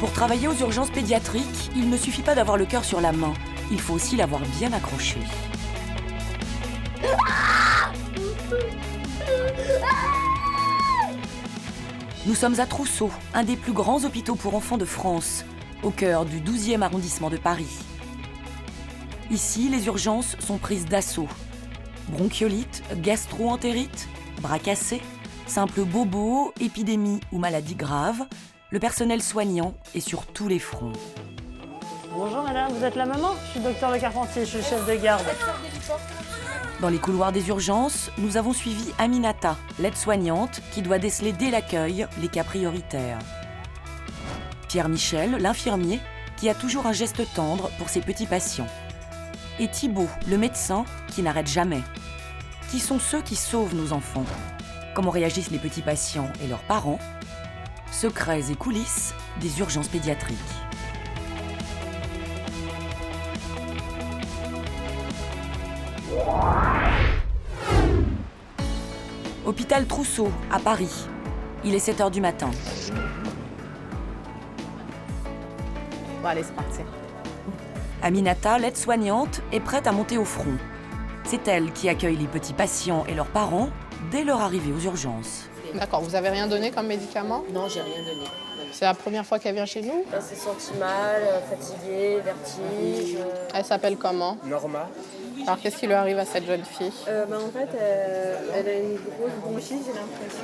Pour travailler aux urgences pédiatriques, il ne suffit pas d'avoir le cœur sur la main, il faut aussi l'avoir bien accroché. Nous sommes à Trousseau, un des plus grands hôpitaux pour enfants de France, au cœur du 12e arrondissement de Paris. Ici, les urgences sont prises d'assaut. Bronchiolite, gastro-entérite, bras cassés, simples bobos, épidémies ou maladies graves, le personnel soignant est sur tous les fronts. Bonjour madame, vous êtes la maman? Je suis docteur Le Carpentier, je suis chef de garde. Dans les couloirs des urgences, nous avons suivi Aminata, l'aide-soignante, qui doit déceler dès l'accueil les cas prioritaires. Pierre Michel, l'infirmier, qui a toujours un geste tendre pour ses petits patients. Et Thibaut, le médecin, qui n'arrête jamais. Qui sont ceux qui sauvent nos enfants? Comment réagissent les petits patients et leurs parents? Secrets et coulisses des urgences pédiatriques. Hôpital Trousseau, à Paris. Il est 7 h du matin. Bon, allez, c'est parti. Aminata, l'aide-soignante, est prête à monter au front. C'est elle qui accueille les petits patients et leurs parents dès leur arrivée aux urgences. D'accord, vous avez rien donné comme médicament? Non, j'ai rien donné. C'est la première fois qu'elle vient chez nous? Elle s'est sentie mal, fatiguée, vertige. Elle s'appelle comment? Norma. Alors, qu'est-ce qui lui arrive à cette jeune fille? En fait, elle a une grosse bronchite, j'ai l'impression.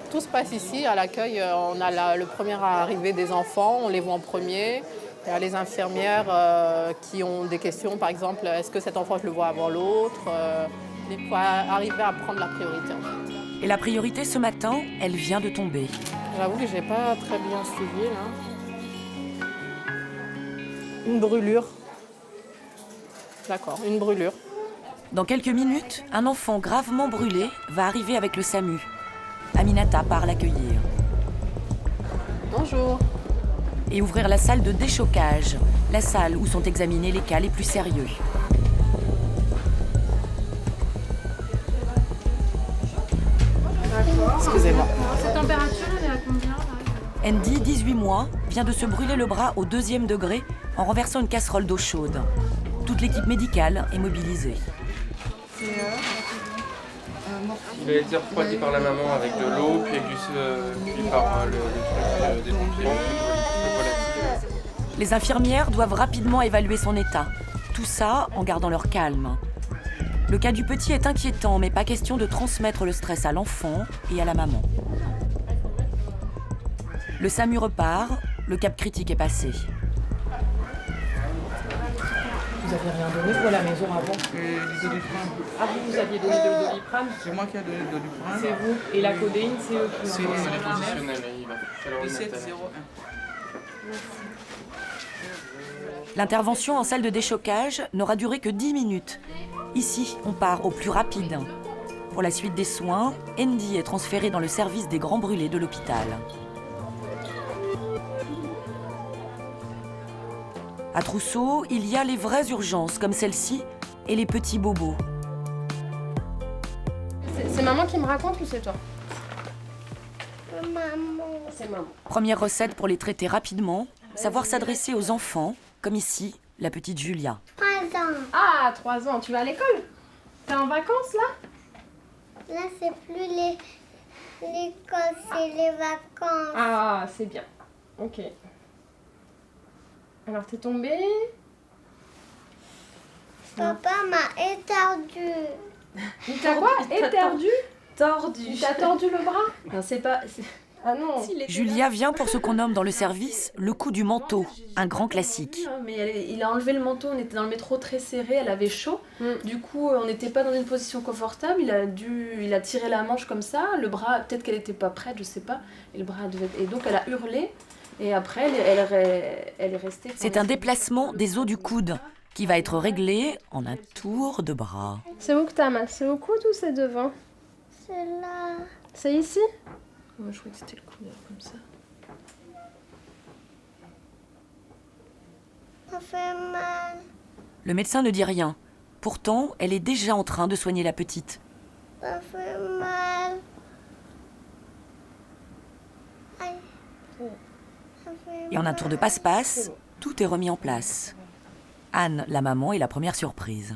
Tout se passe ici, à l'accueil. On a le premier à arriver des enfants, on les voit en premier. Il y a les infirmières qui ont des questions, par exemple, est-ce que cet enfant, je le vois avant l'autre? Il faut arriver à prendre la priorité, en fait. Et la priorité ce matin, elle vient de tomber. J'avoue que je n'ai pas très bien suivi, là. Une brûlure. D'accord, une brûlure. Dans quelques minutes, un enfant gravement brûlé va arriver avec le SAMU. Aminata part l'accueillir. Bonjour. Et ouvrir la salle de déchocage, la salle où sont examinés les cas les plus sérieux. Excusez-moi. Cette température, elle est à combien là? Andy, 18 mois, vient de se brûler le bras au 2e degré en renversant une casserole d'eau chaude. Toute l'équipe médicale est mobilisée. Il a été refroidi par la maman avec de l'eau, puis par le truc des pompiers, le volatil. Les infirmières doivent rapidement évaluer son état. Tout ça en gardant leur calme. Le cas du petit est inquiétant, mais pas question de transmettre le stress à l'enfant et à la maman. Le SAMU repart, le cap critique est passé. Vous avez rien donné pour la maison avant? Du Doliprane. Ah, vous aviez donné de Doliprane? C'est moi qui ai donné le Doliprane. C'est vous. Et la codéine, c'est eux qui C'est ont donné. C'est positionnel, il va falloir le mettre. 1701. L'intervention en salle de déchocage n'aura duré que 10 minutes. Ici, on part au plus rapide. Pour la suite des soins, Andy est transféré dans le service des grands brûlés de l'hôpital. À Trousseau, il y a les vraies urgences comme celle-ci et les petits bobos. C'est maman qui me raconte ou c'est toi? Maman. C'est maman. Première recette pour les traiter rapidement, savoir s'adresser aux enfants, comme ici, la petite Julia. 3 ans. Ah, 3 ans, tu vas à l'école? T'es en vacances là? Là, c'est plus l'école, c'est les vacances. Ah, c'est bien. Ok. Alors t'es tombée? Papa m'a étendu. Il t'a quoi? Éterdu? Tordu. Il t'a tordu le bras? Non, c'est pas... Ah non. Julia vient pour ce qu'on nomme dans le service le coup du manteau, un grand classique. Mais il a enlevé le manteau, on était dans le métro très serré, elle avait chaud. Du coup, on n'était pas dans une position confortable, il a tiré la manche comme ça, le bras, peut-être qu'elle n'était pas prête, je sais pas. Et donc elle a hurlé, et après elle est restée... C'est un déplacement des os du coude qui va être réglé en un tour de bras. C'est où que t'as mal? C'est au coude ou c'est devant? C'est là. C'est ici? Moi, je croyais que c'était le coude comme ça. Ça fait mal. Le médecin ne dit rien. Pourtant, elle est déjà en train de soigner la petite. Ça fait mal. Aïe. Ça Et en un tour de passe-passe, tout est remis en place. Anne, la maman, est la première surprise.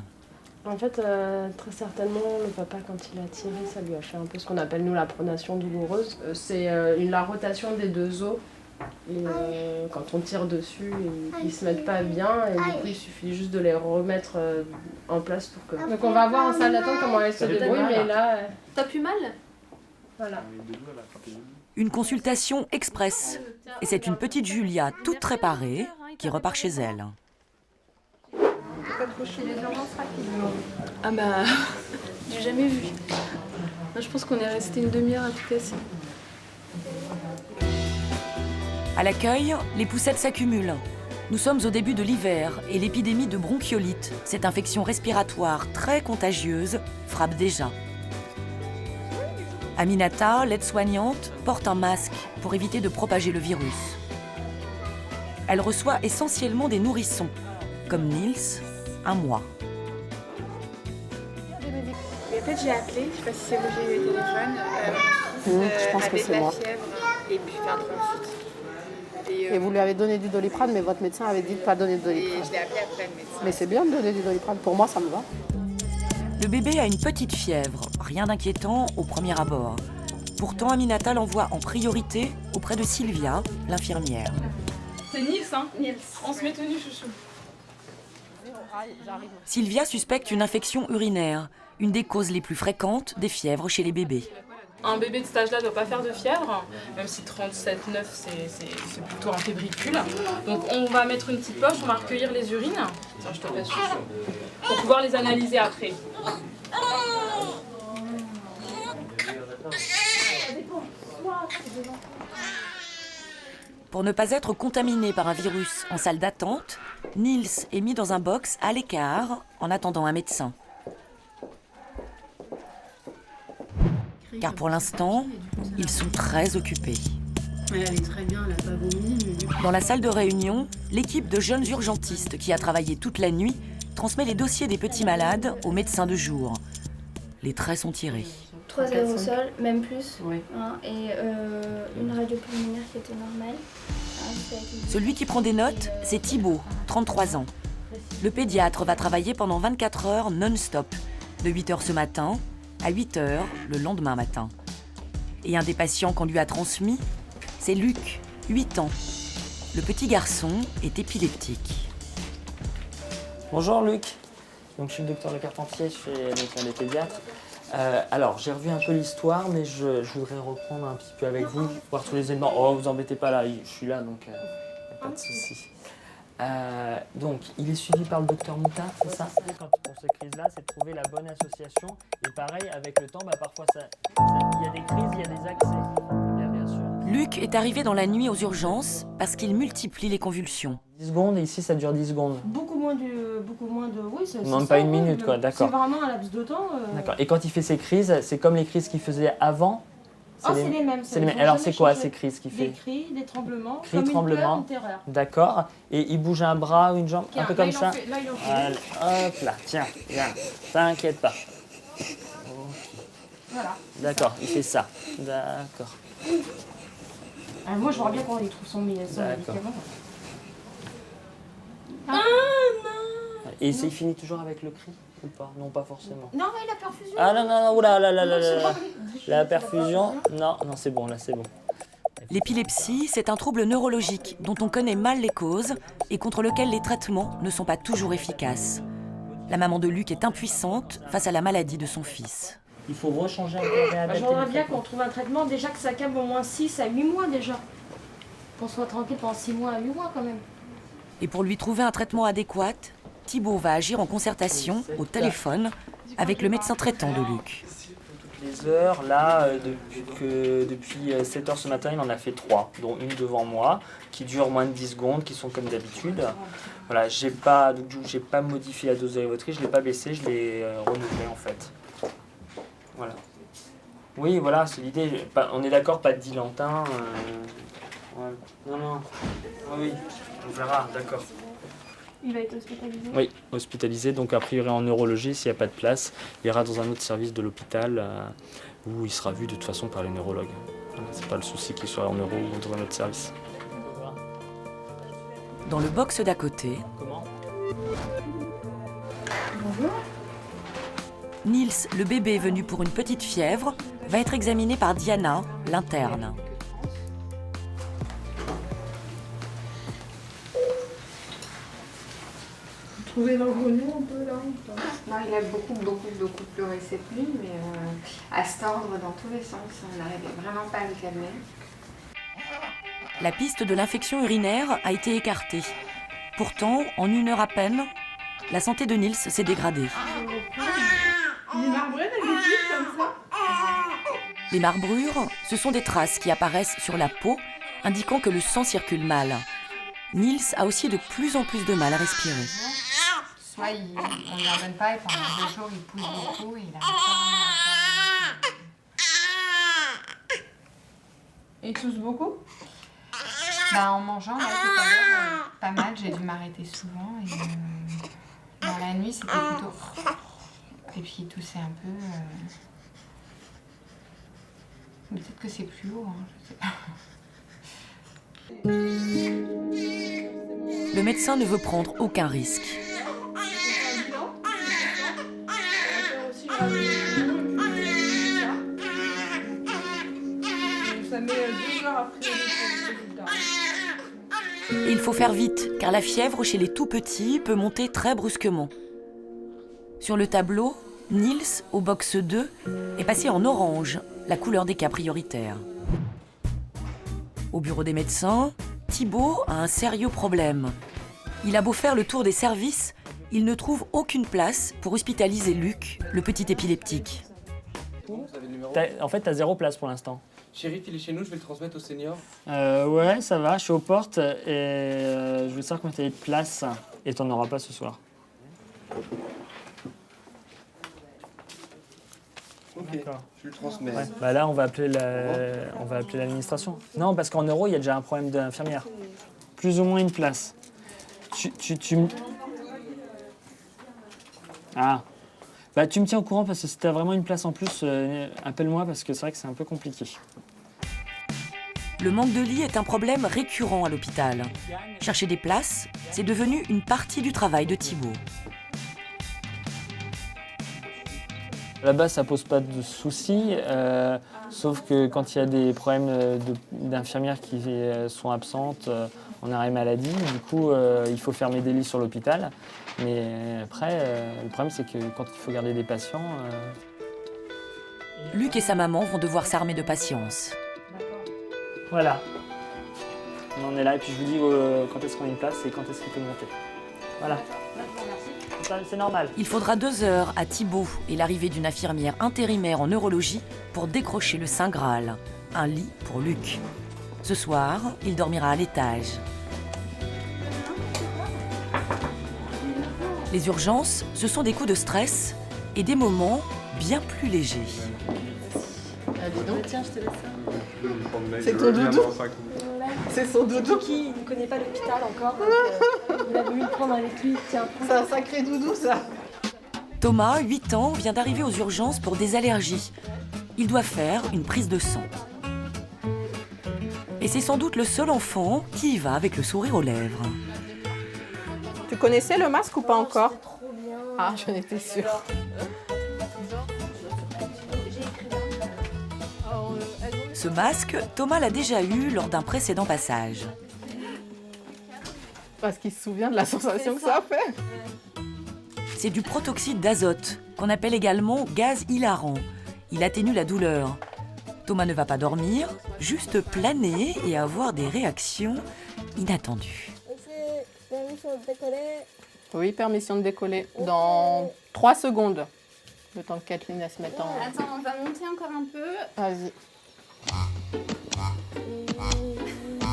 En fait, très certainement, le papa, quand il a tiré, ça lui a fait un peu ce qu'on appelle, nous, la pronation douloureuse. C'est la rotation des deux os. Et quand on tire dessus, ils se mettent pas bien. Et du coup, il suffit juste de les remettre en place pour que... Donc on va voir en salle d'attente comment elle se débrouille, mais là... T'as plus mal? Voilà. Une consultation express. Et c'est une petite Julia, toute préparée, qui repart chez elle. Ah bah, j'ai jamais vu. Moi, je pense qu'on est resté une demi-heure à tout casser. À l'accueil, les poussettes s'accumulent. Nous sommes au début de l'hiver et l'épidémie de bronchiolite, cette infection respiratoire très contagieuse, frappe déjà. Aminata, l'aide-soignante, porte un masque pour éviter de propager le virus. Elle reçoit essentiellement des nourrissons, comme Nils, 1 mois. Mais en fait, j'ai appelé, je sais pas si c'est vous, j'ai eu le téléphone. Je pense que c'est moi. Fièvre et puis faire de bronchite. Et vous lui avez donné du Doliprane, mais votre médecin avait dit de ne pas donner de Et Doliprane. je l'ai appelé après le médecin. Mais c'est bien de donner du Doliprane, pour moi ça me va. Le bébé a une petite fièvre, rien d'inquiétant au premier abord. Pourtant, Aminata l'envoie en priorité auprès de Sylvia, l'infirmière. C'est Nils, hein? Nils. On se met tenue, chouchou. Sylvia suspecte une infection urinaire, une des causes les plus fréquentes des fièvres chez les bébés. Un bébé de cet âge-là ne doit pas faire de fièvre, même si 37,9 c'est plutôt un fébricule. Donc on va mettre une petite poche, on va recueillir les urines, tiens, je te passe chouchou, pour pouvoir les analyser après. Pour ne pas être contaminé par un virus en salle d'attente, Nils est mis dans un box à l'écart en attendant un médecin. Car pour l'instant, ils sont très occupés. Elle est très bien, elle n'a pas vomi. Mais... Dans la salle de réunion, l'équipe de jeunes urgentistes qui a travaillé toute la nuit transmet les dossiers des petits malades aux médecins de jour. Les traits sont tirés. 3 aérosols, même plus, oui. Hein, et une radio pulmonaire qui était normale. Celui qui prend des notes, c'est Thibaut, 33 ans. Le pédiatre va travailler pendant 24 heures non-stop, de 8 heures ce matin à 8 heures le lendemain matin. Et un des patients qu'on lui a transmis, c'est Luc, 8 ans. Le petit garçon est épileptique. Bonjour Luc, donc, je suis le docteur Le Carpentier, je suis médecin des pédiatres. Alors, j'ai revu un peu l'histoire, mais je voudrais reprendre un petit peu avec vous, voir tous les éléments. Oh, vous embêtez pas là, je suis là, donc y a pas de souci. Donc, il est suivi par le docteur Mouta, c'est ça? Quand pour ces crises-là, c'est de trouver la bonne association. Et pareil, avec le temps, parfois, il y a des crises, il y a des accès. Bien sûr. Luc est arrivé dans la nuit aux urgences parce qu'il multiplie les convulsions. 10 secondes, et ici, ça dure 10 secondes. Beaucoup moins de... Oui, c'est Même pas une minute, quoi, d'accord. C'est vraiment un laps de temps. D'accord. Et quand il fait ces crises, c'est comme les crises qu'il faisait avant? C'est les mêmes. Alors, c'est quoi ces crises qu'il fait? Des cris, des tremblements, cris, comme tremblements. une peur, une terreur. D'accord. Et il bouge un bras ou une jambe, un peu comme ça? Là, il en fait. Voilà. Hop là, tiens, viens. T'inquiète pas. Voilà. D'accord, il fait ça. D'accord. Moi, je vois bien quand il trouve son médicament. Ah non! Et il finit toujours avec le cri ou pas? Non, pas forcément. Non, mais la perfusion. Ah non, oula, là. La perfusion? Non, c'est bon, là, c'est bon. L'épilepsie, c'est un trouble neurologique dont on connaît mal les causes et contre lequel les traitements ne sont pas toujours efficaces. La maman de Luc est impuissante face à la maladie de son fils. Il faut rechanger un peu, réadapter. J'aimerais bien qu'on trouve un traitement, déjà que ça calme au moins 6 à 8 mois déjà. Qu'on soit tranquille pendant 6 mois à 8 mois quand même. Et pour lui trouver un traitement adéquat, Thibaut va agir en concertation, au téléphone, avec le médecin traitant de Luc. Toutes les heures, là, depuis 7 heures ce matin, il en a fait 3, dont une devant moi, qui dure moins de 10 secondes, qui sont comme d'habitude. Voilà, j'ai pas modifié la dose d'érythropoïétine, je l'ai pas baissée, je l'ai renouvelée en fait. Voilà. Oui, voilà, c'est l'idée. On est d'accord, pas de dilantin. Voilà. Non. Oui, on verra, d'accord. Il va être hospitalisé? Oui, hospitalisé, donc a priori en neurologie, s'il n'y a pas de place, il ira dans un autre service de l'hôpital où il sera vu de toute façon par les neurologues. Voilà, c'est pas le souci qu'il soit en neuro ou dans un autre service. Dans le box d'à côté, Comment? Bonjour. Niels, le bébé venu pour une petite fièvre, va être examiné par Diana, l'interne. Vous trouvez l'orgonie un peu là ou pas? Non, il a beaucoup pleuré cette nuit, mais à se tordre dans tous les sens. On n'arrivait vraiment pas à le calmer. La piste de l'infection urinaire a été écartée. Pourtant, en 1 heure à peine, la santé de Niels s'est dégradée. Il est marbré d'habitude comme ça? Les marbrures, ce sont des traces qui apparaissent sur la peau, indiquant que le sang circule mal. Niels a aussi de plus en plus de mal à respirer. Soit on ne lui en donne pas et pendant 2 jours il pousse beaucoup et il n'arrive pas Et il tousse beaucoup? en mangeant, là, tout à l'heure, pas mal, j'ai dû m'arrêter souvent et dans la nuit c'était plutôt... Et puis il toussait un peu... Peut-être que c'est plus haut, je sais pas. Le médecin ne veut prendre aucun risque. Ça met 2 heures après le résultat. Et il faut faire vite, car la fièvre chez les tout-petits peut monter très brusquement. Sur le tableau, Niels, au box 2, est passé en orange, la couleur des cas prioritaires. Au bureau des médecins, Thibaut a un sérieux problème. Il a beau faire le tour des services, il ne trouve aucune place pour hospitaliser Luc, le petit épileptique. Vous avez le numéro? En fait, t'as 0 place pour l'instant. Chérif, il est chez nous, je vais le transmettre au senior. Ouais, ça va, je suis aux portes et je veux savoir combien t'as de place et t'en auras pas ce soir. Ok, D'accord. je le transmets. Ouais. Bah là, on va appeler l'administration. Non, parce qu'en euro, il y a déjà un problème d'infirmière. Plus ou moins une place. Ah. Bah, tu me tiens au courant parce que si t'as vraiment une place en plus, appelle-moi parce que c'est vrai que c'est un peu compliqué. Le manque de lits est un problème récurrent à l'hôpital. Chercher des places, c'est devenu une partie du travail de Thibaut. Là-bas, ça pose pas de soucis, sauf que quand il y a des problèmes d'infirmières qui sont absentes en arrêt maladie, du coup, il faut fermer des lits sur l'hôpital. Mais après, le problème, c'est que quand il faut garder des patients... Luc et sa maman vont devoir s'armer de patience. Voilà. On en est là, et puis je vous dis quand est-ce qu'on a une place et quand est-ce qu'il peut monter. Voilà. C'est normal. Il faudra 2 heures à Thibaut et l'arrivée d'une infirmière intérimaire en neurologie pour décrocher le Saint Graal, un lit pour Luc. Ce soir, il dormira à l'étage. Les urgences, ce sont des coups de stress et des moments bien plus légers. Tiens, je te laisse ça. C'est ton doudou. C'est son doudou. Qui ne connaît pas l'hôpital encore, donc il a voulu le prendre avec lui. Tiens, c'est un sacré doudou, ça. Thomas, 8 ans, vient d'arriver aux urgences pour des allergies. Il doit faire une prise de sang. Et c'est sans doute le seul enfant qui y va avec le sourire aux lèvres. Tu connaissais le masque ou pas encore? Ah, j'en étais sûre. Ce masque, Thomas l'a déjà eu lors d'un précédent passage. Parce qu'il se souvient de la sensation que ça fait. C'est du protoxyde d'azote, qu'on appelle également gaz hilarant. Il atténue la douleur. Thomas ne va pas dormir, juste planer et avoir des réactions inattendues. Oui, permission de décoller. Dans 3 secondes. Le temps que Kathleen se mette en... Attends, on va monter encore un peu. Vas-y.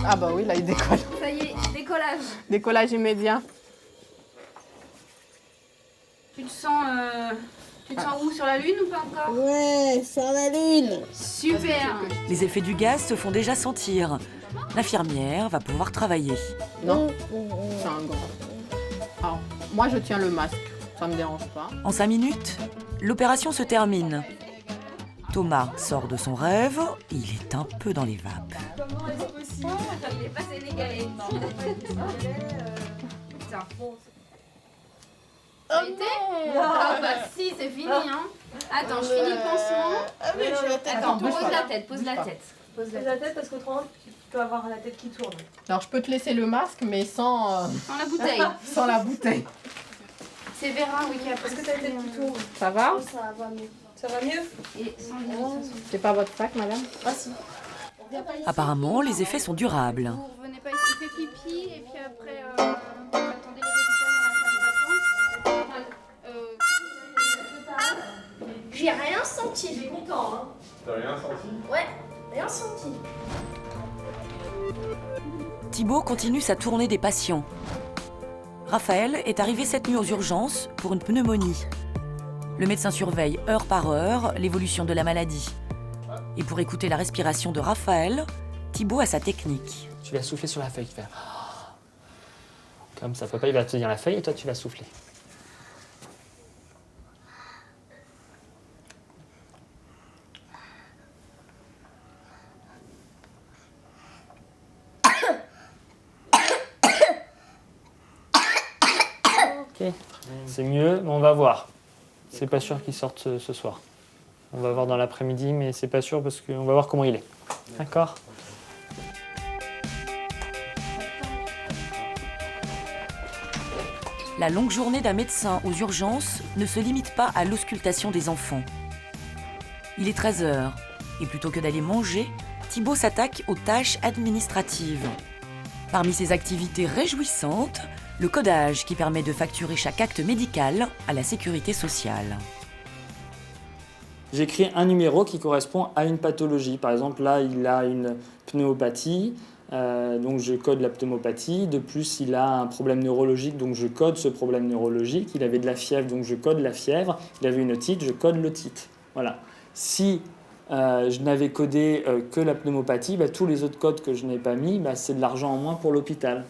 Ah bah oui, là il décolle. Ça y est, décollage. Décollage immédiat. Tu te sens où, sur la Lune ou pas encore? Ouais, sur la Lune. Super. Les effets du gaz se font déjà sentir. L'infirmière va pouvoir travailler. Non, c'est un gant. Alors, moi je tiens le masque, ça me dérange pas. En 5 minutes, l'opération se termine. Thomas sort de son rêve, il est un peu dans les vapes. Comment est-ce possible? Il n'est pas sénégalais. Ça a été? Ah bah si, c'est fini, hein. Attends, je finis le pansement. Attends, pose la tête. Pose la tête parce qu'autrement, tu peux avoir la tête qui tourne. Alors je peux te laisser le masque, mais sans la bouteille. sans la bouteille. C'est Vera, oui, qui a Est-ce que ta tête qui tourne? Ça va? Ça va mieux. Ça va mieux? Et sans limite. C'est pas votre sac, madame? Ah si. Apparemment, les effets sont durables. Vous revenez pas ici, fait pipi, et puis après, vous attendez les résultats dans la salle d'attente. J'ai rien senti. Il est content, hein? T'as rien senti? Ouais, rien senti. Thibaut continue sa tournée des patients. Raphaël est arrivé cette nuit aux urgences pour une pneumonie. Le médecin surveille heure par heure l'évolution de la maladie. Et pour écouter la respiration de Raphaël, Thibaut a sa technique. Tu vas souffler sur la feuille. Faire... Comme ça, papa il va te tenir la feuille et toi tu vas souffler. Ok, c'est mieux, mais on va voir. C'est pas sûr qu'il sorte ce soir. On va voir dans l'après-midi, mais c'est pas sûr parce qu'on va voir comment il est. D'accord ? La longue journée d'un médecin aux urgences ne se limite pas à l'auscultation des enfants. Il est 13h, et plutôt que d'aller manger, Thibaut s'attaque aux tâches administratives. Parmi ses activités réjouissantes, le codage qui permet de facturer chaque acte médical à la sécurité sociale. J'écris un numéro qui correspond à une pathologie. Par exemple, là, il a une pneumopathie, donc je code la pneumopathie. De plus, il a un problème neurologique, donc je code ce problème neurologique. Il avait de la fièvre, donc je code la fièvre. Il avait une otite, je code l'otite. Voilà. Si je n'avais codé que la pneumopathie, tous les autres codes que je n'ai pas mis, c'est de l'argent en moins pour l'hôpital.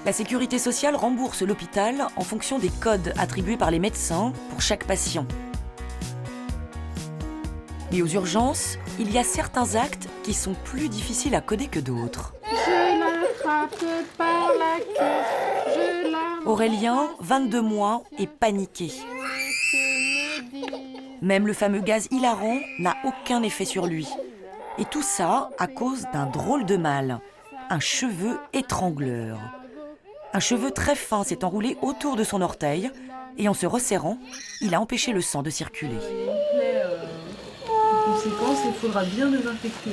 La sécurité sociale rembourse l'hôpital en fonction des codes attribués par les médecins pour chaque patient. Mais aux urgences, il y a certains actes qui sont plus difficiles à coder que d'autres. Je l'attrape par la queue, je la... Aurélien, 22 mois, est paniqué. Même le fameux gaz hilarant n'a aucun effet sur lui. Et tout ça à cause d'un drôle de mal, un cheveu étrangleur. Un cheveu très fin s'est enroulé autour de son orteil et en se resserrant, il a empêché le sang de circuler. Conséquence, il faudra bien désinfecter.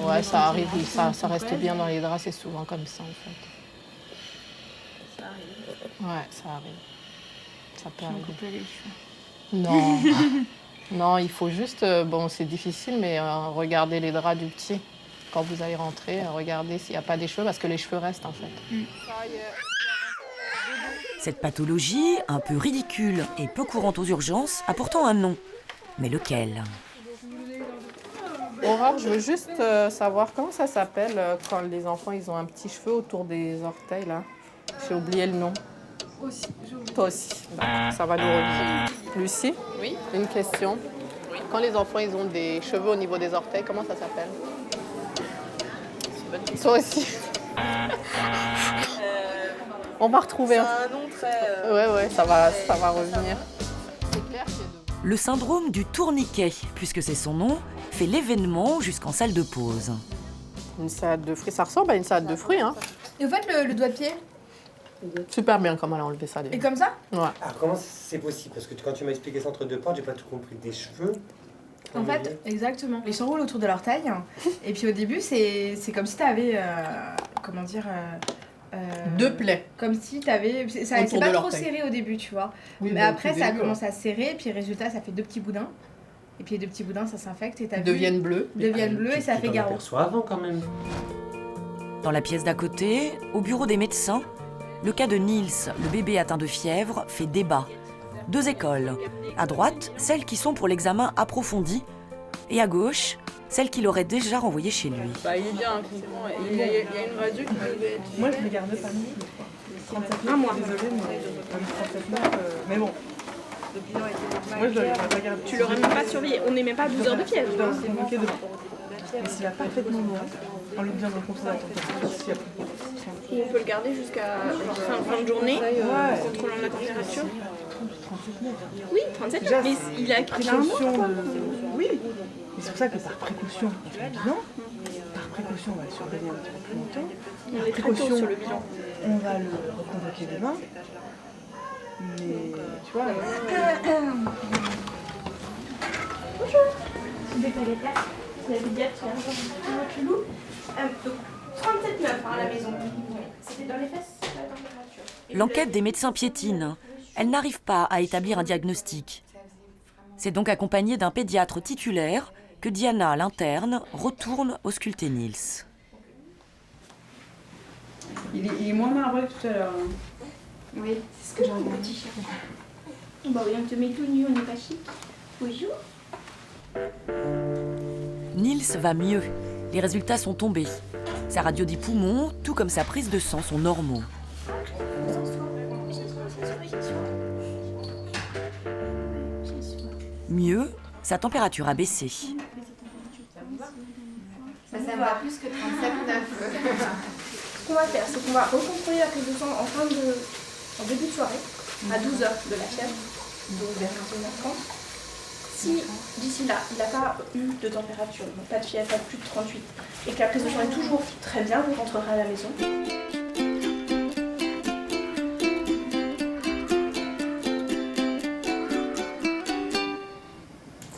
Ouais, ça arrive, ça reste bien dans les draps, c'est souvent comme ça en fait. Ça arrive. Ouais, ça arrive. Ça peut arriver. Couper les cheveux. Non, non, il faut juste, bon c'est difficile, mais regardez les draps du petit. Quand vous allez rentrer, regardez s'il n'y a pas des cheveux, parce que les cheveux restent en fait. Cette pathologie, un peu ridicule et peu courante aux urgences, a pourtant un nom. Mais lequel ? Aurore, je veux juste savoir comment ça s'appelle quand les enfants ils ont un petit cheveu autour des orteils là. J'ai oublié le nom. Aussi, Toi aussi. D'accord, ça va nous revenir. Lucie ? Oui. Une question. Oui. Quand les enfants ils ont des cheveux au niveau des orteils, comment ça s'appelle ? Toi aussi. On va retrouver. C'est un nom très... Ouais, ça va revenir. C'est clair, Le syndrome du tourniquet, puisque c'est son nom, fait l'événement jusqu'en salle de pause. Une salade de fruits, ça ressemble à une salade de fruits, hein. Et au fait, le doigt de pied, Super bien comment elle a enlevé ça. et comme ça? Ouais. Alors comment c'est possible? Parce que quand tu m'as expliqué ça entre deux portes, j'ai pas tout compris. Des cheveux? En fait, exactement. Ils s'enroulent autour de leur taille. Et puis au début, c'est comme si tu avais, comment dire... deux plaies. Comme si tu avais... C'est pas trop serré au début, tu vois. Oui, mais bah, après, au ça début, commence à se serrer. Et puis résultat, ça fait deux petits boudins. Et puis les deux petits boudins, ça s'infecte. Et Ils deviennent bleus. Deviennent bleus et ça fait garrot. Avant quand même. Dans la pièce d'à côté, au bureau des médecins, le cas de Niels, le bébé atteint de fièvre, fait débat. Deux écoles. À droite, celles qui sont pour l'examen approfondi. Et à gauche, celles qui l'auraient déjà renvoyé chez lui. Bah, il est bien, effectivement. Il y a une radio qui devait être... Moi, je ne garde pas mis. 37 mois. Désolée, mais 37 mois, mais bon. Le bilan était normal. Moi, je l'aurais pas gardé. Tu l'aurais même pas surveillé. On n'est même pas à 12 heures de fièvre. Je l'aurais convoqué demain. Mais s'il a parfaitement bien, en lui disant comme ça, Et on peut le garder jusqu'à fin de journée, en contrôlant la température. 37 mètres. Oui, 37 Déjà, mais il a précaution Oui, mais c'est pour ça que par précaution, on fait le bilan. Par précaution, on va le surveiller un petit peu plus longtemps. On est très tôt sur le bilan. On va le reconvoquer demain. Mais tu vois... Bonjour. C'est la pédiatre qui a un chelou. Donc 37,9 à la maison. C'était dans les fesses, la température. L'enquête des médecins piétine. Elle n'arrive pas à établir un diagnostic. C'est donc accompagnée d'un pédiatre titulaire que Diana, l'interne, retourne ausculter Nils. Il est moins marbré que tout à l'heure. Oui, c'est ce que j'ai ressenti. Bah oui, on te met tout nu, on n'est pas chic. Bonjour. Nils va mieux. Les résultats sont tombés. Sa radio des poumons, tout comme sa prise de sang, sont normaux. Mieux, sa température a baissé. Ça me va plus que 37,9. Ce qu'on va faire, c'est qu'on va recontrôler la prise de sang en début de soirée, à 12h de la fièvre, donc vers 21h30. Si d'ici là, il n'a pas eu de température, donc pas de fièvre, pas de plus de 38, et que la prise de sang est toujours très bien, vous rentrerez à la maison.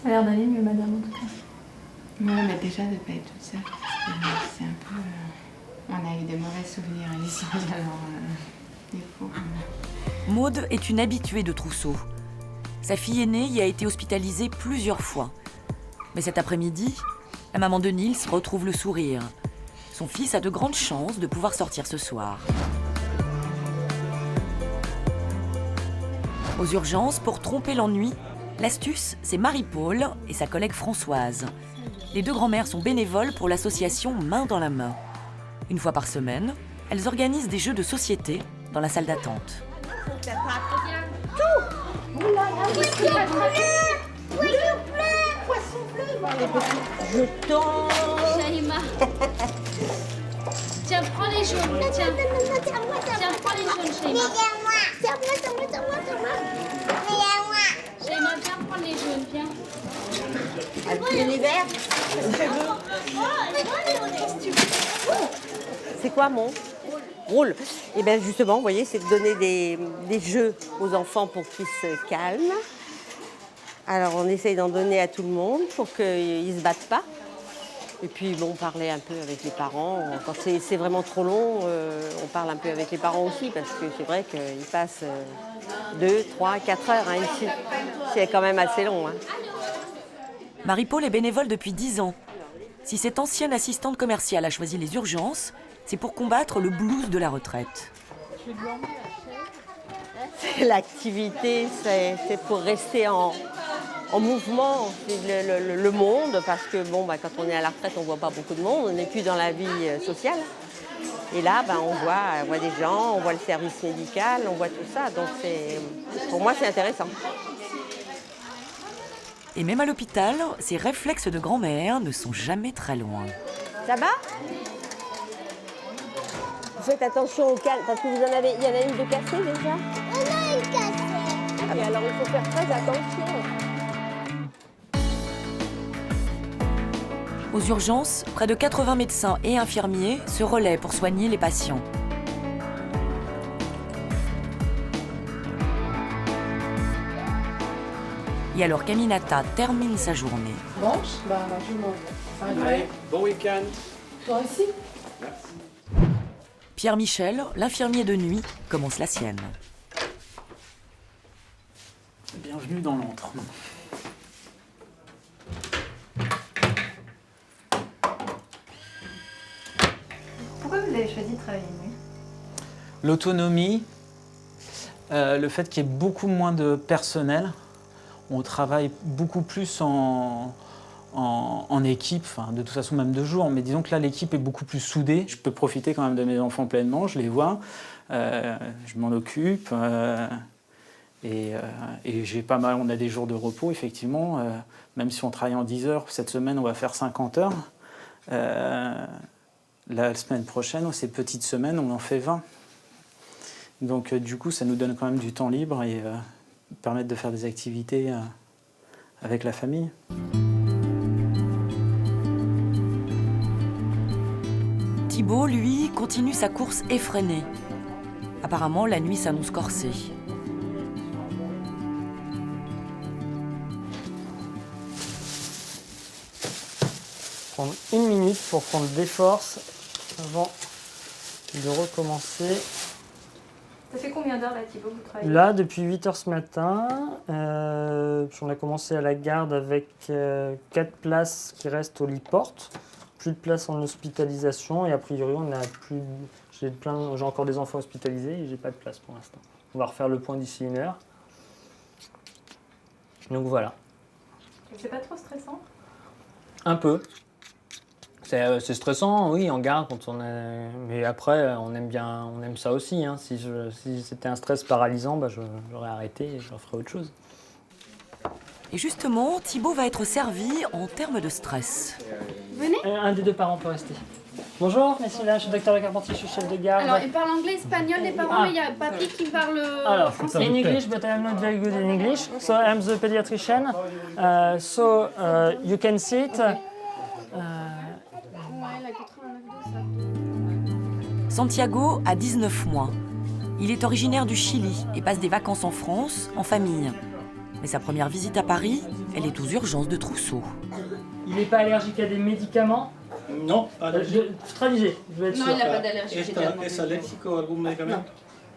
Ça a l'air d'aller mieux, madame, en tout cas. Ouais, mais déjà de ne pas être toute seule, c'est un peu... on a eu des mauvais souvenirs ici, alors il faut... Maude est une habituée de trousseau. Sa fille aînée y a été hospitalisée plusieurs fois. Mais cet après-midi, la maman de Nils retrouve le sourire. Son fils a de grandes chances de pouvoir sortir ce soir. Aux urgences, pour tromper l'ennui, l'astuce, c'est Marie-Paul et sa collègue Françoise. Les deux grand-mères sont bénévoles pour l'association Main dans la main. Une fois par semaine, elles organisent des jeux de société dans la salle d'attente. Je tends. Shaima. Tiens, prends les jaunes. Tiens, tiens, prends les jaunes, Shaima. Shaima, viens prendre les jaunes, viens. L'univers. C'est quoi mon rôle? Et bien justement, vous voyez, c'est de donner des jeux aux enfants pour qu'ils se calment. Alors on essaye d'en donner à tout le monde pour qu'ils ne se battent pas. Et puis bon, parler un peu avec les parents. Quand c'est vraiment trop long, on parle un peu avec les parents aussi parce que c'est vrai qu'ils passent 2, 3, 4 heures ici. C'est quand même assez long. Marie-Paul est bénévole depuis 10 ans. Si cette ancienne assistante commerciale a choisi les urgences, c'est pour combattre le blues de la retraite. L'activité, c'est pour rester en mouvement, le monde, parce que bon, quand on est à la retraite, on ne voit pas beaucoup de monde, on n'est plus dans la vie sociale. Et là, on voit des gens, on voit le service médical, on voit tout ça. Donc pour moi, c'est intéressant. Et même à l'hôpital, ces réflexes de grand-mère ne sont jamais très loin. Ça va? Vous faites attention au calme, parce que il y en a une de cassée déjà? On a une cassée. Ah, mais alors il faut faire très attention. Aux urgences, près de 80 médecins et infirmiers se relaient pour soigner les patients. Et alors qu'Aminata termine sa journée. Bon, je monte. Allez, bon week-end. Toi aussi? Pierre-Michel, l'infirmier de nuit, commence la sienne. Bienvenue dans l'antre. Pourquoi vous avez choisi de travailler nuit? L'autonomie, le fait qu'il y ait beaucoup moins de personnel, on travaille beaucoup plus en équipe, de toute façon même de jour, mais disons que là l'équipe est beaucoup plus soudée. Je peux profiter quand même de mes enfants pleinement, je les vois, je m'en occupe, Et j'ai pas mal, on a des jours de repos, effectivement. Même si on travaille en 10 heures, cette semaine, on va faire 50 heures. La semaine prochaine, ces petites semaines, on en fait 20. Donc, du coup, ça nous donne quand même du temps libre et permettre de faire des activités avec la famille. Thibaut, lui, continue sa course effrénée. Apparemment, la nuit s'annonce corsée. Prendre 1 minute pour prendre des forces avant de recommencer. Ça fait combien d'heures là, Thibaut, vous travaillez? Là, depuis 8 h ce matin, on a commencé à la garde avec 4 places qui restent au lit porte, plus de place en hospitalisation et a priori on a plus. J'ai encore des enfants hospitalisés et j'ai pas de place pour l'instant. On va refaire le point d'ici 1 heure. Donc voilà. C'est pas trop stressant? Un peu. C'est stressant, oui, en garde quand on est. Mais après, on aime ça aussi. Hein. Si c'était un stress paralysant, j'aurais arrêté et je ferais autre chose. Et justement, Thibaut va être servi en termes de stress. Venez. Un des 2 parents peut rester. Bonjour, messieurs, là, je suis docteur Le Carpentier, je suis chef de garde. Alors, ils parlent anglais, espagnol, les parents, mais il y a papy qui parle français. In English, but I'm not very good in English. So I'm the pediatrician. You can sit. Santiago a 19 mois. Il est originaire du Chili et passe des vacances en France, en famille. Mais sa première visite à Paris, elle est aux urgences de Trousseau. Il n'est pas allergique à des médicaments? Non, traduisez, je vais être sûr. Non, il n'a pas d'allergie. ¿Es alérgico a algún medicamento?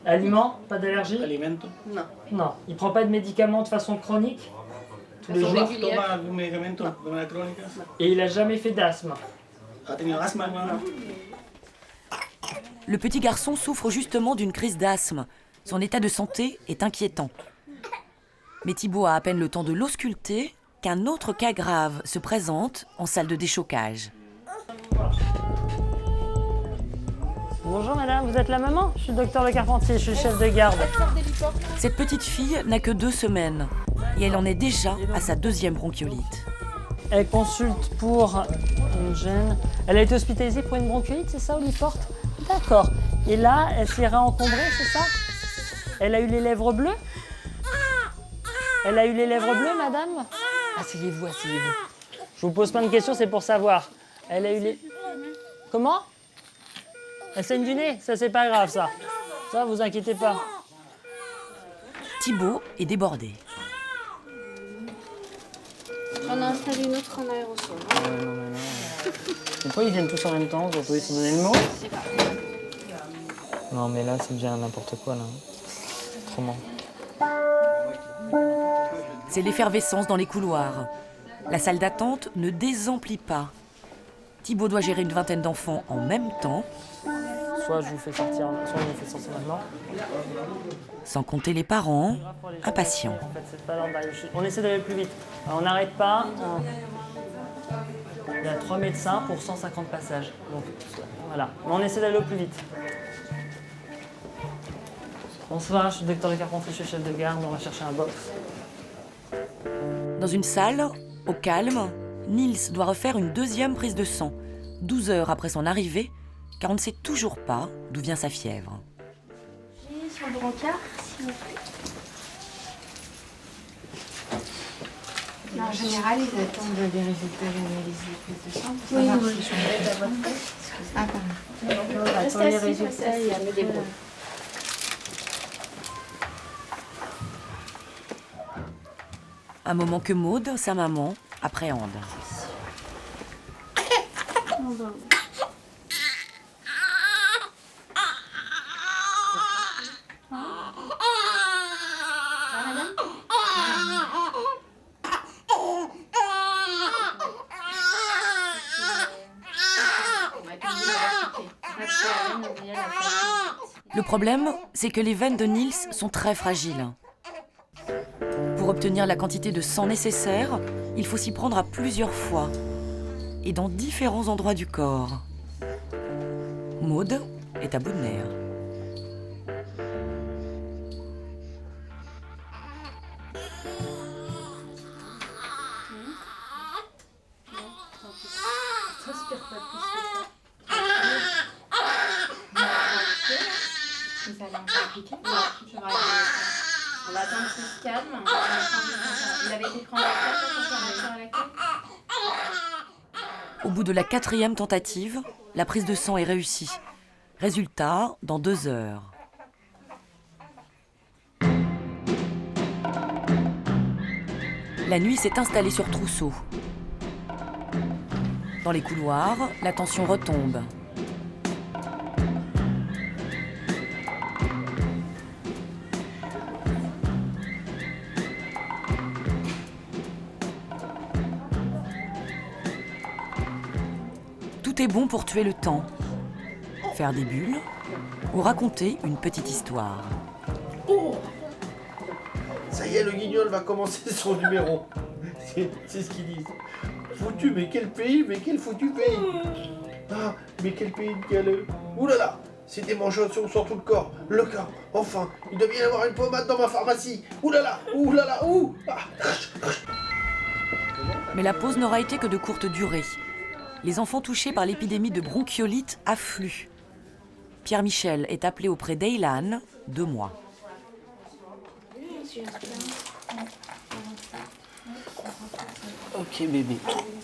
Aliments? Pas d'allergie? Alimento? Non. Non. Il ne prend pas de médicaments de façon chronique? Tous les jours? ¿Toma algún medicamento de manera crónica? Et il n'a jamais fait d'asthme? ¿Ha tenido asma alguna vez? Le petit garçon souffre justement d'une crise d'asthme. Son état de santé est inquiétant. Mais Thibaut a à peine le temps de l'ausculter qu'un autre cas grave se présente en salle de déchocage. Bonjour madame, vous êtes la maman? Je suis le docteur Le Carpentier, je suis chef de garde. Cette petite fille n'a que 2 semaines et elle en est déjà à sa 2e bronchiolite. Elle consulte pour une gêne. Elle a été hospitalisée pour une bronchiolite, c'est ça, au lit porte? D'accord. Et là, elle s'est réencombrée, c'est ça? Elle a eu les lèvres bleues? Elle a eu les lèvres bleues, madame? Asseyez-vous, asseyez-vous. Je vous pose plein de questions, c'est pour savoir. Elle a eu les... Comment? Elle saigne du nez? Ça, c'est pas grave, ça. Ça, vous inquiétez pas. Thibaut est débordé. On a installé une autre en aérosol. Non. Pourquoi ils viennent tous en même temps? Vous pouvez se donner le mot? Non, mais là, c'est bien n'importe quoi, là. Autrement. C'est l'effervescence dans les couloirs. La salle d'attente ne désemplit pas. Thibaut doit gérer une 20aine d'enfants en même temps. Soit je vous fais sortir, soit je vous fais sortir maintenant. Sans compter les parents, impatients. En fait, c'est pas l'heure d'arriver. On essaie d'aller plus vite. Alors, on n'arrête pas. Il y a 3 médecins pour 150 passages. Donc, voilà. Mais on essaie d'aller au plus vite. Bonsoir, je suis le docteur Le Carpentier, je suis chef de garde. On va chercher un box. Dans une salle, au calme, Nils doit refaire une 2e prise de sang, 12 heures après son arrivée, car on ne sait toujours pas d'où vient sa fièvre. J'ai sur le brancard, s'il vous plaît. En général, ils attendent des résultats d'analyse de prise de sang pour Oui, savoir oui, si je vais à votre place. Ah, pardon. On va attendre les résultats et à me débrouiller. Un moment que Maude, sa maman, appréhende. Le problème, c'est que les veines de Nils sont très fragiles. Pour obtenir la quantité de sang nécessaire, il faut s'y prendre à plusieurs fois et dans différents endroits du corps. Maude est à bout de nerfs. respire pas plus. Vous allez encore appliquer? Non, je vais arrêter. On va attendre qu'il se calme. Il avait été pris en accueil quand on est à l'accueil. Au bout de la 4e tentative, la prise de sang est réussie. Résultat, dans 2 heures. La nuit s'est installée sur Trousseau. Dans les couloirs, la tension retombe. Tout est bon pour tuer le temps, faire des bulles ou raconter une petite histoire. Ça y est, le guignol va commencer son numéro. C'est ce qu'ils disent. Foutu, mais quel pays, mais quel foutu pays. Ah, mais quel pays de galeux. Ouh là là, c'est des manchotions sur tout le corps. Le corps, enfin, il doit bien y avoir une pommade dans ma pharmacie. Ouh là là, ouh là là, ouh. Ah. Mais la pause n'aura été que de courte durée. Les enfants touchés par l'épidémie de bronchiolite affluent. Pierre Michel est appelé auprès d'Eilan, 2 mois. Ok bébé,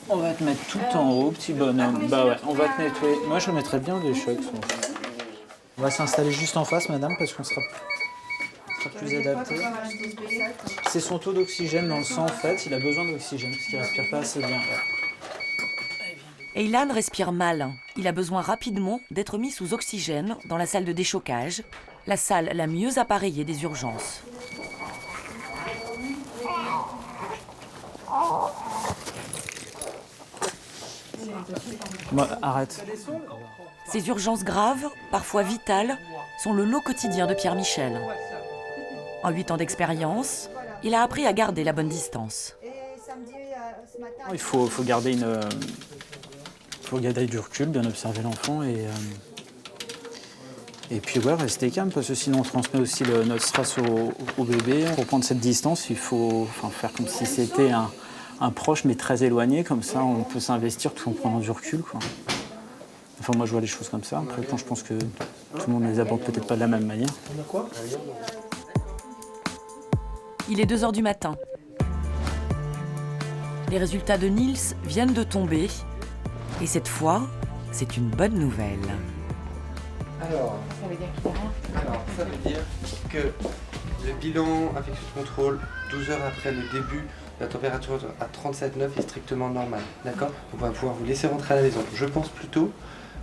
on va te mettre tout en haut, petit bonhomme. Bah ouais, on va te nettoyer. Moi je le mettrais bien des chocs. On va s'installer juste en face, madame, parce qu'on sera plus adapté. C'est son taux d'oxygène dans le sang en fait, il a besoin d'oxygène parce qu'il respire pas assez bien. Ouais. Eilan respire mal. Il a besoin rapidement d'être mis sous oxygène dans la salle de déchocage, la salle la mieux appareillée des urgences. Bon, arrête. Ces urgences graves, parfois vitales, sont le lot quotidien de Pierre Michel. En 8 ans d'expérience, il a appris à garder la bonne distance. Il faut garder du recul, bien observer l'enfant et puis ouais, rester calme parce que sinon on transmet aussi notre stress au bébé. Pour prendre cette distance, il faut faire comme si c'était un proche mais très éloigné, comme ça on peut s'investir tout en prenant du recul, quoi. Enfin moi je vois les choses comme ça, après je pense que tout le monde ne les aborde peut-être pas de la même manière. Il est 2 heures du matin. Les résultats de Nils viennent de tomber. Et cette fois, c'est une bonne nouvelle. Alors, Ça veut dire qu'il n'y a rien. alors, ça veut dire que le bilan infectieux de contrôle, 12 heures après le début, la température à 37,9 est strictement normale. D'accord? On va pouvoir vous laisser rentrer à la maison. Je pense plutôt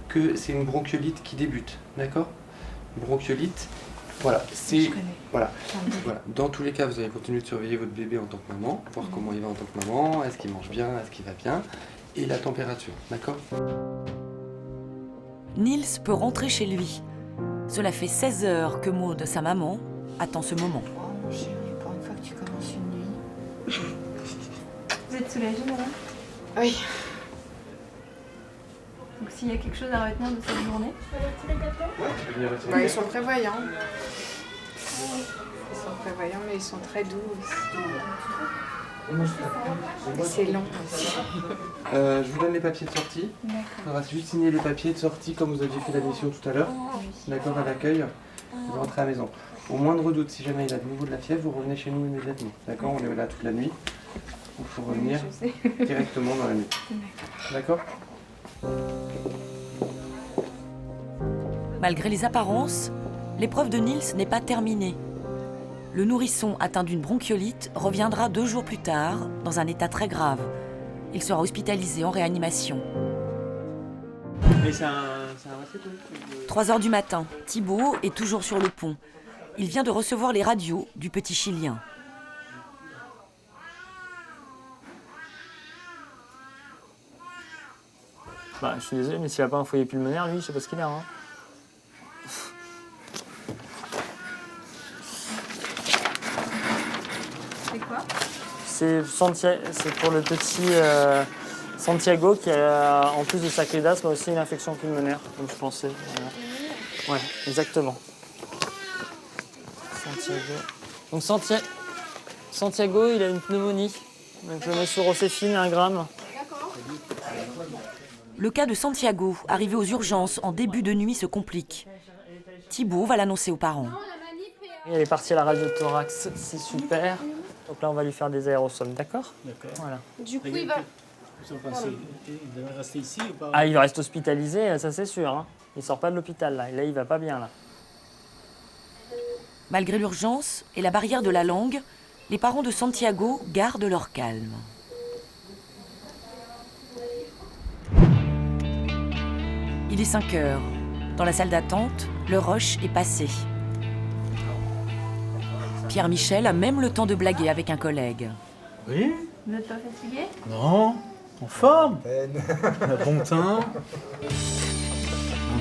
que c'est une bronchiolite qui débute. D'accord? Une bronchiolite, voilà, c'est. Voilà. Dans tous les cas, vous allez continuer de surveiller votre bébé en tant que maman, voir comment il va en tant que maman, est-ce qu'il mange bien, est-ce qu'il va bien, et la température. D'accord? Nils peut rentrer chez lui. Cela fait 16 heures que Maud, sa maman, attend ce moment. Oh mon chéri, pour une fois que tu commences une nuit. Vous êtes soulagée, madame? Oui. Donc s'il y a quelque chose à retenir de cette journée? Bah, ils sont prévoyants. Ils sont prévoyants, mais ils sont très doux aussi. Et c'est long aussi. Je vous donne les papiers de sortie. Il faudra juste signer les papiers de sortie comme vous aviez fait la mission tout à l'heure. D'accord, à l'accueil. Vous rentrez à la maison. Au moindre doute, si jamais il a de nouveau de la fièvre, vous revenez chez nous immédiatement. D'accord? On est là toute la nuit. Il faut revenir directement dans la nuit. D'accord? Malgré les apparences, l'épreuve de Nils n'est pas terminée. Le nourrisson atteint d'une bronchiolite reviendra 2 jours plus tard dans un état très grave. Il sera hospitalisé en réanimation. Mais c'est un 3 heures du matin, Thibaut est toujours sur le pont. Il vient de recevoir les radios du petit Chilien. Bah, je suis désolé, mais s'il n'a pas un foyer pulmonaire, lui, je sais pas ce qu'il a. Hein. C'est quoi? C'est pour le petit Santiago qui a, en plus de sa clé d'asthme, aussi une infection pulmonaire, comme je pensais. Ouais, exactement. Santiago. Donc Santiago, il a une pneumonie. Donc je le mets sous rocéphine, 1 gramme. Le cas de Santiago, arrivé aux urgences en début de nuit, se complique. Thibaut va l'annoncer aux parents. Elle est partie à la radio thorax, c'est super. Donc là, on va lui faire des aérosols, d'accord? D'accord. Voilà. Du coup, il va... Vous en pensez, il devrait rester ici ou pas? Ah, il reste hospitalisé, ça c'est sûr. Hein. Il sort pas de l'hôpital là. Là, il va pas bien là. Malgré l'urgence et la barrière de la langue, les parents de Santiago gardent leur calme. Il est 5 heures. Dans la salle d'attente, le rush est passé. Pierre-Michel a même le temps de blaguer avec un collègue. Oui? Vous n'êtes pas fatigué? Non, en forme. On a bon teint.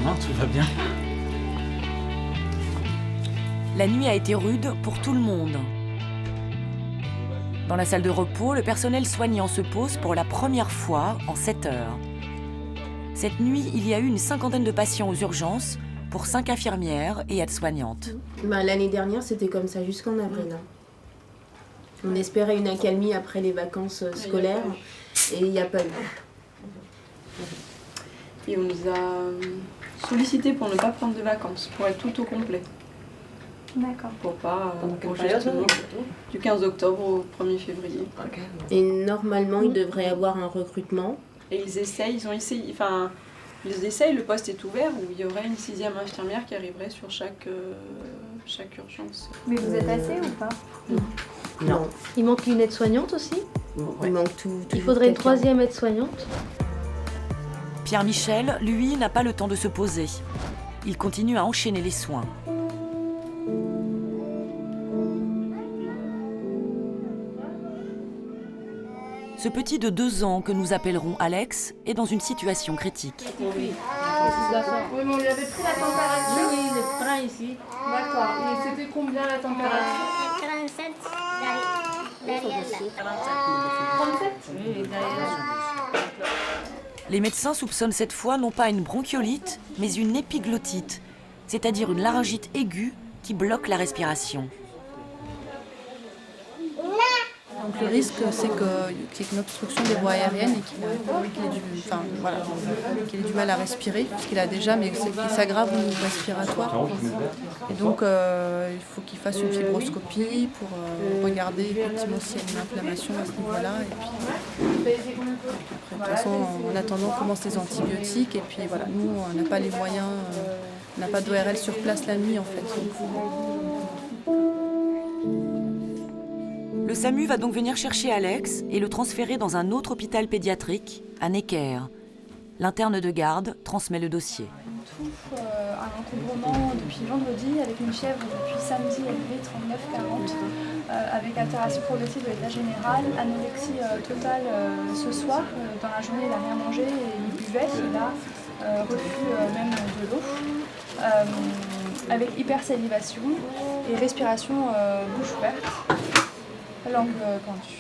Non, tout va bien. La nuit a été rude pour tout le monde. Dans la salle de repos, le personnel soignant se pose pour la première fois en 7 heures. Cette nuit, il y a eu une 50aine de patients aux urgences pour 5 infirmières et aides-soignantes. L'année dernière, c'était comme ça jusqu'en avril. On espérait une accalmie après les vacances scolaires et il n'y a pas eu. Et on nous a sollicité pour ne pas prendre de vacances, pour être tout au complet. D'accord. Pour pas justement, du 15 octobre au 1er février. Et normalement, il devrait y avoir un recrutement. Et ils essayent, ils essayent, le poste est ouvert où il y aurait une 6e infirmière qui arriverait sur chaque urgence. Mais vous êtes assez ou pas? Non. Il manque une aide-soignante aussi? Il manque tout. Il faudrait une 3e aide-soignante? Pierre-Michel, lui, n'a pas le temps de se poser. Il continue à enchaîner les soins. Ce petit de 2 ans que nous appellerons Alex est dans une situation critique. Oui, mais on lui avait pris la température. Oui, le train ici. D'accord. Et c'était combien la température? 47 derrière là. 37? Oui, derrière. Les médecins soupçonnent cette fois non pas une bronchiolite, mais une épiglottite, c'est-à-dire une laryngite aiguë qui bloque la respiration. Donc le risque, c'est qu'il y ait une obstruction des voies aériennes et qu'il ait du mal à respirer, puisqu'il a déjà, mais qu'il s'aggrave au niveau respiratoire. Et donc il faut qu'il fasse une fibroscopie pour regarder effectivement s'il y a une inflammation à ce niveau-là. Et puis, après, de toute façon, en attendant, on commence les antibiotiques. Et puis voilà, nous, on n'a pas les moyens, on n'a pas d'ORL sur place la nuit en fait. Le SAMU va donc venir chercher Alex et le transférer dans un autre hôpital pédiatrique, à Necker. L'interne de garde transmet le dossier. Un encombrement depuis vendredi avec une fièvre depuis samedi élevée 39-40 avec altération progressive de l'état général, anorexie totale ce soir. Dans la journée, il n'a rien mangé et il buvait. Il a refus même de l'eau avec hypersalivation et respiration bouche ouverte. Langue pendue.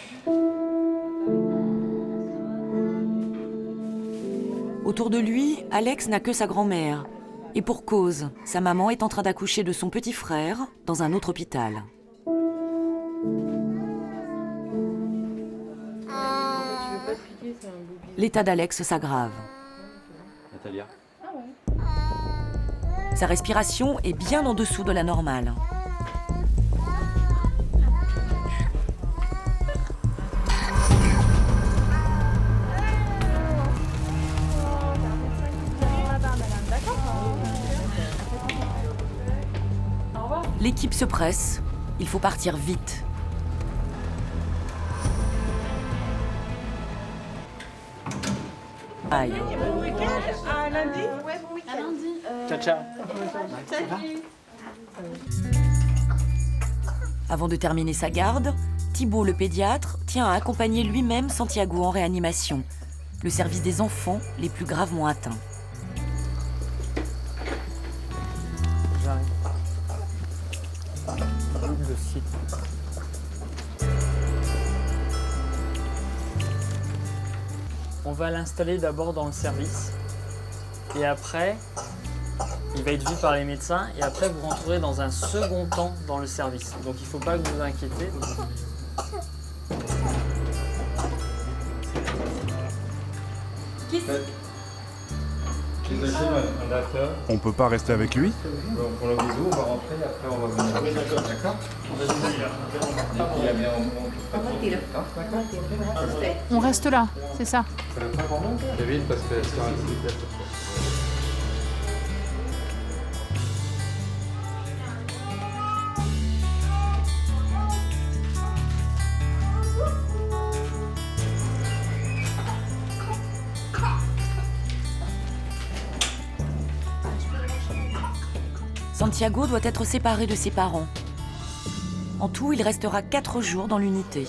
Autour de lui, Alex n'a que sa grand-mère. Et pour cause, sa maman est en train d'accoucher de son petit frère dans un autre hôpital. L'état d'Alex s'aggrave. Natalia. Sa respiration est bien en dessous de la normale. L'équipe se presse, il faut partir vite. Aïe. À lundi? À lundi. Ciao, ciao. Salut. Avant de terminer sa garde, Thibaut, le pédiatre, tient à accompagner lui-même Santiago en réanimation, le service des enfants les plus gravement atteints. On va l'installer d'abord dans le service et après, il va être vu par les médecins et après vous rentrerez dans un second temps dans le service. Donc il ne faut pas que vous vous inquiétez. On peut pas rester avec lui? Pour le bisou, on va rentrer, après on va venir. D'accord. On reste là, c'est ça. Kevin, parce que c'est un Santiago doit être séparé de ses parents. En tout, il restera 4 jours dans l'unité.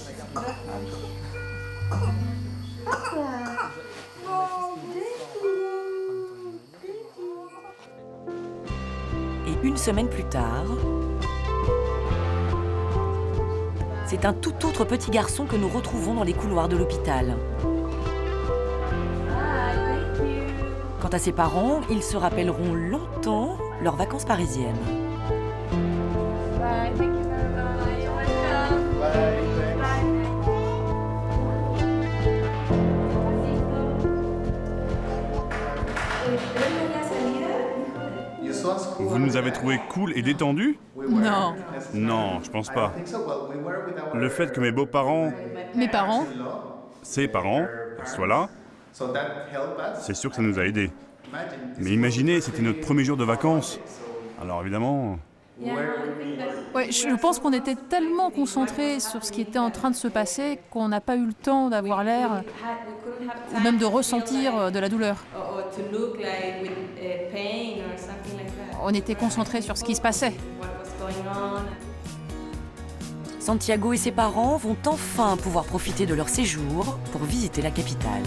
Et une semaine plus tard, c'est un tout autre petit garçon que nous retrouvons dans les couloirs de l'hôpital. Quant à ses parents, ils se rappelleront longtemps leurs vacances parisiennes. Vous nous avez trouvé cool et détendus? Non. Non, je pense pas. Le fait que mes beaux-parents, Mes parents, ses parents, soient là, c'est sûr que ça nous a aidés. Mais imaginez, c'était notre premier jour de vacances. Alors évidemment... ouais, je pense qu'on était tellement concentrés sur ce qui était en train de se passer qu'on n'a pas eu le temps d'avoir l'air, ou même de ressentir de la douleur. On était concentrés sur ce qui se passait. Santiago et ses parents vont enfin pouvoir profiter de leur séjour pour visiter la capitale.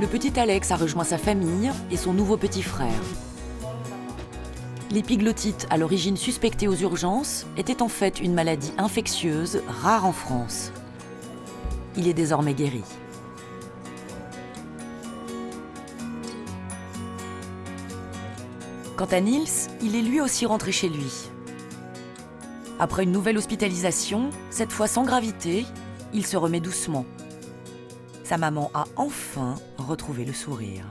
Le petit Alex a rejoint sa famille et son nouveau petit frère. L'épiglottite, à l'origine suspectée aux urgences, était en fait une maladie infectieuse rare en France. Il est désormais guéri. Quant à Nils, il est lui aussi rentré chez lui. Après une nouvelle hospitalisation, cette fois sans gravité, il se remet doucement. Sa maman a enfin retrouvé le sourire.